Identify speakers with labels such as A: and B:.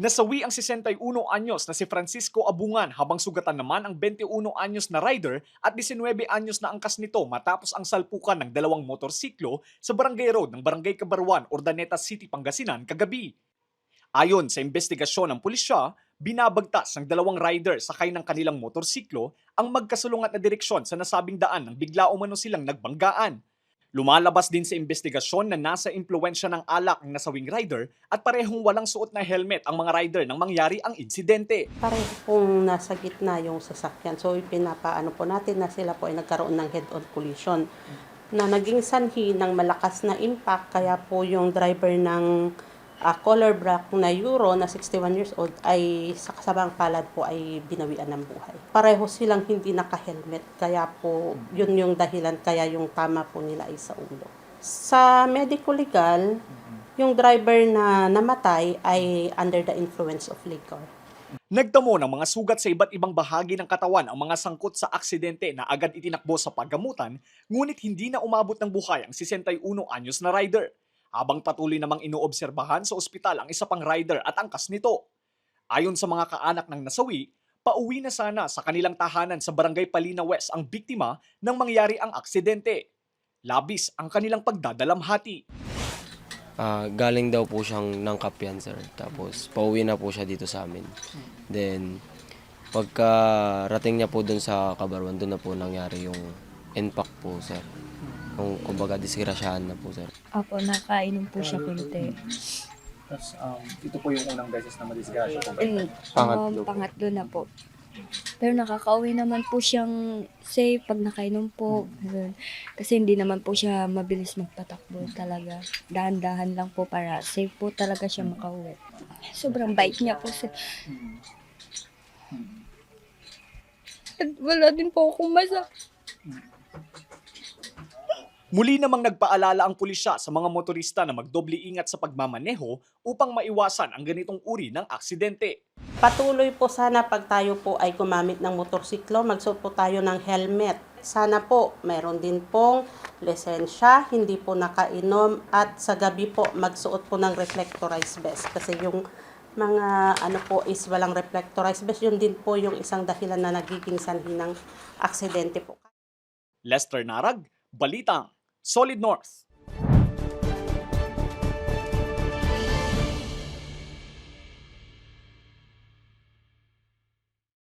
A: Nasawi ang 61 anyos na si Francisco Abungan habang sugatan naman ang 21 anyos na rider at 19 anyos na angkas nito matapos ang salpukan ng dalawang motorsiklo sa Barangay Road ng Barangay Cabaruan, Urdaneta City, Pangasinan kagabi. Ayon sa investigasyon ng pulisya, binabagtas ng dalawang rider sakay ng kanilang motorsiklo ang magkasulungat na direksyon sa nasabing daan nang bigla umano silang nagbanggaan. Lumalabas din sa investigasyon na nasa impluensya ng alak ang nasawing rider at parehong walang suot na helmet ang mga rider nang mangyari ang insidente.
B: Pareho pong nasa gitna yung sasakyan. So ipinapaano po natin na sila po ay nagkaroon ng head-on collision na naging sanhi ng malakas na impact, kaya po yung driver ng color black na Euro na 61 years old ay sa kasabang palad po ay binawian ng buhay. Pareho silang hindi naka-helmet, kaya po yun yung dahilan kaya yung tama po nila ay sa ulo. Sa medical legal, yung driver na namatay ay under the influence of liquor.
A: Nagtamo ng mga sugat sa iba't ibang bahagi ng katawan ang mga sangkot sa aksidente na agad itinakbo sa paggamutan, ngunit hindi na umabot ng buhay ang 61 anyos na rider. Habang patuloy namang inoobserbahan sa ospital ang isa pang rider at angkas nito. Ayon sa mga kaanak ng nasawi, pauwi na sana sa kanilang tahanan sa Barangay Palina West ang biktima nang mangyari ang aksidente. Labis ang kanilang pagdadalamhati.
C: Galing daw po siyang ng Kapian, sir. Tapos pauwi na po siya dito sa amin. Then pagkarating niya po dun sa Cabaruan, dun na po nangyari yung impact po, sir. Kumbaga disgrasyahan na po, sir.
D: Opo, nakainom po siya konti.
A: Tapos ito po yung unang beses na madisgrasya po.
C: Pangatlo.
D: Pangatlo na po. Pero nakakauwi naman po siyang safe pag nakainom po. Ganun. Kasi hindi naman po siya mabilis magpatakbo talaga. Dahan-dahan lang po para safe po talaga siya makauwi. Sobrang bait niya po. At wala din po akong
A: Muli namang nagpaalala ang pulisya sa mga motorista na magdoble ingat sa pagmamaneho upang maiwasan ang ganitong uri ng aksidente.
B: Patuloy po sana pag tayo po ay gumamit ng motorsiklo, magsuot po tayo ng helmet. Sana po mayroon din pong lisensya, hindi po nakainom, at sa gabi po magsuot po ng reflectorized vest. Kasi yung mga po is walang reflectorized vest, yun din po yung isang dahilan na nagiging sanhi ng aksidente po.
A: Lester Narag, Balitang, Solid North.